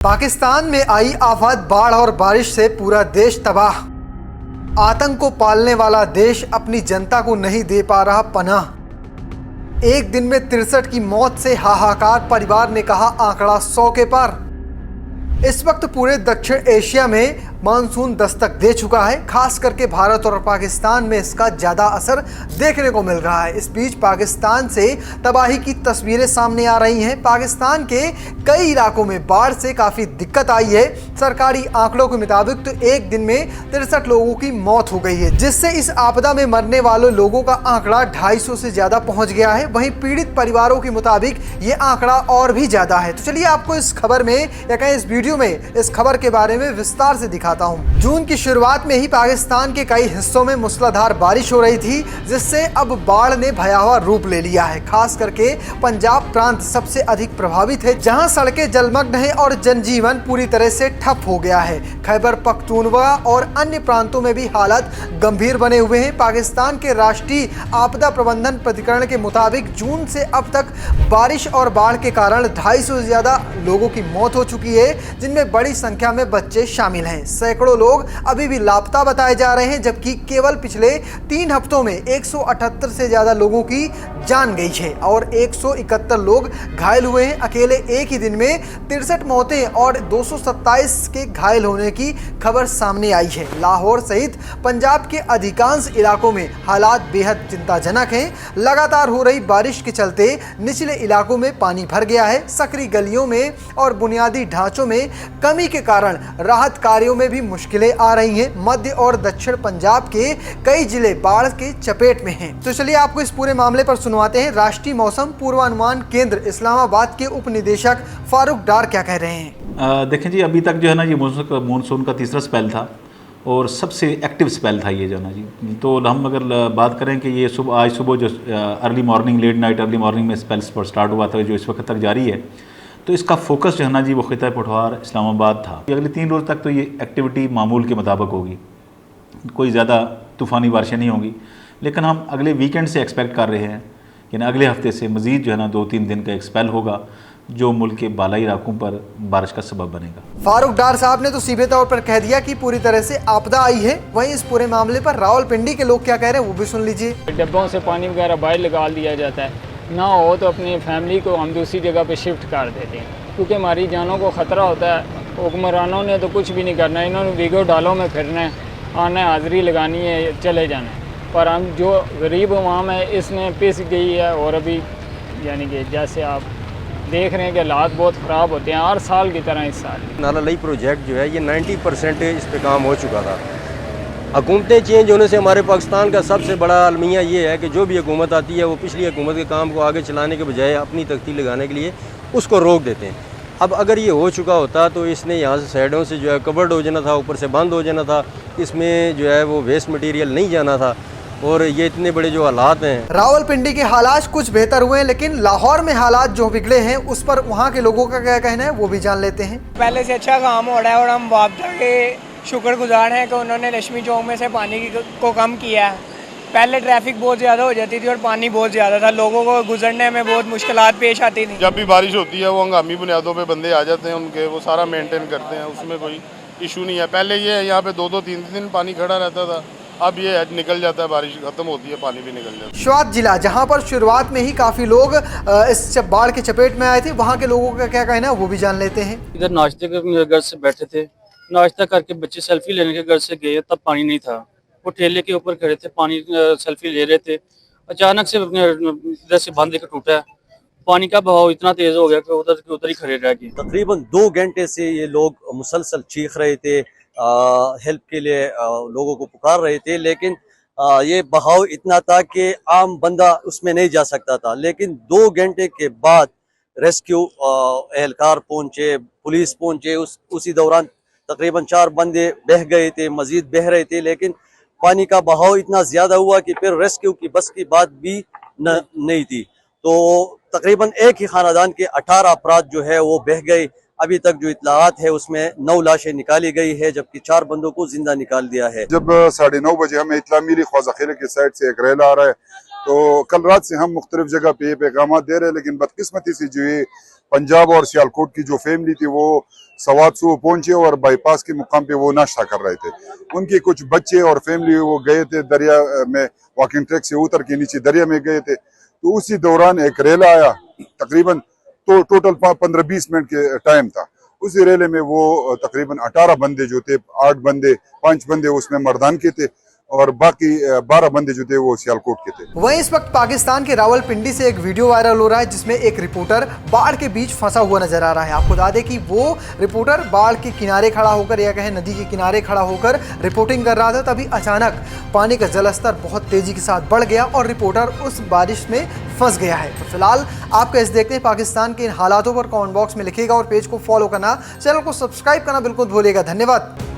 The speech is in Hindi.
पाकिस्तान में आई आफत, बाढ़ और बारिश से पूरा देश तबाह। आतंक को पालने वाला देश अपनी जनता को नहीं दे पा रहा पनाह। एक दिन में 63 की मौत से हाहाकार, परिवार ने कहा आंकड़ा 100 के पार। इस वक्त पूरे दक्षिण एशिया में मानसून दस्तक दे चुका है। खास करके भारत और पाकिस्तान में इसका ज़्यादा असर देखने को मिल रहा है। इस बीच पाकिस्तान से तबाही की तस्वीरें सामने आ रही हैं। पाकिस्तान के कई इलाकों में बाढ़ से काफ़ी दिक्कत आई है। सरकारी आंकड़ों के मुताबिक तो एक दिन में 63 लोगों की मौत हो गई है, जिससे इस आपदा में मरने वाले लोगों का आंकड़ा 250 से ज़्यादा पहुँच गया है। वहीं पीड़ित परिवारों के मुताबिक ये आंकड़ा और भी ज़्यादा है। तो चलिए आपको इस खबर में या कहें इस वीडियो में इस खबर के बारे में विस्तार से दिखाता हूं। जून की शुरुआत में ही पाकिस्तान के कई हिस्सों में मूसलाधार बारिश हो रही थी, जिससे अब बाढ़ ने भयावह रूप ले लिया है। खास करके पंजाब प्रांत सबसे अधिक प्रभावित है, जहां सड़कें जलमग्न हैं और जनजीवन पूरी तरह से ठप हो गया है। खैबर पख्तूनख्वा और अन्य प्रांतों में भी हालात गंभीर बने हुए हैं। पाकिस्तान के राष्ट्रीय आपदा प्रबंधन प्राधिकरण के मुताबिक जून से अब तक बारिश और बाढ़ के कारण 250 से ज्यादा लोगों की मौत हो चुकी है, जिनमें बड़ी संख्या में बच्चे शामिल हैं। सैकड़ों लोग अभी भी लापता बताए जा रहे हैं, जबकि केवल पिछले 3 हफ्तों में 178 से ज्यादा लोगों की जान गई है और 171 लोग घायल हुए हैं। अकेले एक ही दिन में 63 मौतें और 227 के घायल होने की खबर सामने आई है। लाहौर सहित पंजाब के अधिकांश इलाकों में हालात बेहद चिंताजनक हैं। लगातार हो रही बारिश के चलते निचले इलाकों में पानी भर गया है। सकरी गलियों में और बुनियादी ढांचों में कमी के कारण राहत कार्यों में भी मुश्किलें आ रही हैं। मध्य और दक्षिण पंजाब के कई जिले बाढ़ के चपेट में हैं। तो चलिए आपको इस पूरे मामले पर सुनवाते हैं। राष्ट्रीय मौसम पूर्वानुमान केंद्र इस्लामाबाद के उप निदेशक फारूक डार क्या कह रहे हैं। देखें जी, अभी तक जो है ना, ये मानसून का तीसरा स्पेल था और सबसे एक्टिव स्पेल था ये जो है ना जी। तो हम अगर बात करें कि ये आज सुबह जो early morning, late night early morning में स्पेल पर स्टार्ट हुआ था, जो इस वक्त तक जारी है, तो इसका फोकस जो है ना जी वो खिता पठवार इस्लामाबाद था। अगले 3 रोज़ तक तो ये एक्टिविटी मामूल के मुताबिक होगी, कोई ज़्यादा तूफ़ानी बारिशें नहीं होंगी। लेकिन हम अगले वीकेंड से एक्सपेक्ट कर रहे हैं कि ना अगले हफ्ते से मज़ीद जो है ना 2-3 दिन का एक स्पेल होगा, जो मुल्क के बालाई इलाकों पर बारिश का सबब बनेगा। फारूक डार साहब ने तो सीधे तौर पर कह दिया कि पूरी तरह से आपदा आई है। वहीं इस पूरे मामले पर रावलपिंडी के लोग क्या कह रहे हैं वो भी सुन लीजिए। डब्बों से पानी वगैरह बाहर निकाल दिया जाता है, ना हो तो अपनी फैमिली को हम दूसरी जगह पे शिफ्ट कर देते हैं, क्योंकि हमारी जानों को ख़तरा होता है। हुक्मरानों ने तो कुछ भी नहीं करना है, इन्होंने वीगो डालों में फिरना है, आना है, हाज़िरी लगानी है, चले जाना है। पर हम जो गरीब अवाम है इसमें पिस गई है। और अभी यानी कि जैसे आप देख रहे हैं कि हालात बहुत ख़राब होते हैं हर साल की तरह। इस साल नाला लई प्रोजेक्ट जो है ये 90% इस पे काम हो चुका था। हुकूमतें चेंज होने से हमारे पाकिस्तान का सबसे बड़ा अलमिया ये है कि जो भी हुकूमत आती है वो पिछली हुकूमत के काम को आगे चलाने के बजाय अपनी तख्ती लगाने के लिए उसको रोक देते हैं। अब अगर ये हो चुका होता तो इसने यहाँ से साइडों से जो है कवर्ड हो जाना था, ऊपर से बंद हो जाना था, इसमें जो है वो वेस्ट मटेरियल नहीं जाना था। और ये इतने बड़े जो हालात हैं, रावलपिंडी के हालात कुछ बेहतर हुए हैं, लेकिन लाहौर में हालात जो बिगड़े हैं उस पर वहाँ के लोगों का क्या कहना है वो भी जान लेते हैं। पहले से अच्छा काम हो रहा है और हम वापदा के शुक्रगुजार हैं कि उन्होंने लक्ष्मी चौक में से पानी को कम किया है। पहले ट्रैफिक बहुत ज़्यादा हो जाती थी और पानी बहुत ज़्यादा था, लोगों को गुजरने में बहुत मुश्किलात पेश आती थी। जब भी बारिश होती है वो हंगामी बुनियादों पे बंदे आ जाते हैं, उनके वो सारा मेंटेन करते हैं, उसमें कोई इशू नहीं है। पहले ये यहाँ पे 2-2, 3 दिन पानी खड़ा रहता था, अब ये निकल जाता है, बारिश खत्म होती है पानी भी निकल जाता है। स्वात जिला, जहाँ पर शुरुआत में ही काफ़ी लोग इस बाढ़ के चपेट में आए थे, वहाँ के लोगों का क्या कहना है वो भी जान लेते हैं। इधर नाश्ते के घर से बैठे थे, नाश्ता करके बच्चे सेल्फी लेने के घर से गए, तब पानी नहीं था। वो ठेले के ऊपर खड़े थे, पानी सेल्फी ले रहे थे। अचानक से इधर से बांध लेकर टूटा है, पानी का बहाव इतना तेज हो गया कि उधर के उधर ही खड़े रह गए। तकरीबन 2 घंटे से ये लोग मुसलसल चीख रहे थे, हेल्प के लिए लोगों को पुकार रहे थे, लेकिन ये बहाव इतना था कि आम बंदा उसमें नहीं जा सकता था। लेकिन 2 घंटे के बाद रेस्क्यू एहलकार पहुंचे, पुलिस पहुंचे। उसी दौरान तकरीबन 4 बंदे बह गए थे, मजीद बह रहे थे, लेकिन पानी का बहाव इतना ज्यादा हुआ कि फिर रेस्क्यू की बस की बात भी नहीं थी। तो तकरीबन एक ही खानदान के 18 अफराद जो है वो बह गए। अभी तक जो इत्तलात है उसमें 9 लाशें निकाली गई है, जबकि 4 बंदों को जिंदा निकाल दिया है। जब 9:30 बजे हमें इत्तला मिली ख्वाजा खेले की साइड से एक रेल आ रहा है, तो कल रात से हम मुख्तलिफ जगह पे पैगाम दे रहे हैं, लेकिन बदकिस्मती से जो ये पंजाब और सियालकोट की जो फैमिली थी वो सवात सुबह पहुंचे और बाईपास के मुकाम पे वो नाश्ता कर रहे थे। उनके कुछ बच्चे और फैमिली वो गए थे दरिया में, वॉकिंग ट्रैक से उतर के नीचे दरिया में गए थे। तो उसी दौरान एक रेला आया, तकरीबन तो टोटल 15-20 मिनट के टाइम था। उसी रेले में वो तकरीबन 18 बंदे जो थे, 5 बंदे उसमें मर्दान के थे और बाकी 12 बंदे जो थे वो सियालकोट के थे। वहीं इस वक्त पाकिस्तान के रावलपिंडी से एक वीडियो वायरल हो रहा है जिसमें एक रिपोर्टर बाढ़ के बीच फंसा हुआ नजर आ रहा है। आपको बता दें कि वो रिपोर्टर बाढ़ के किनारे खड़ा होकर या कहें नदी के किनारे खड़ा होकर रिपोर्टिंग कर रहा था, तभी अचानक पानी का जलस्तर बहुत तेजी के साथ बढ़ गया और रिपोर्टर उस बारिश में फंस गया है। तो फिलहाल आप कैसे देखते हैं पाकिस्तान के इन हालातों पर कमेंट बॉक्स में लिखिएगा और पेज को फॉलो करना, चैनल को सब्सक्राइब करना बिल्कुल भूलिएगा। धन्यवाद।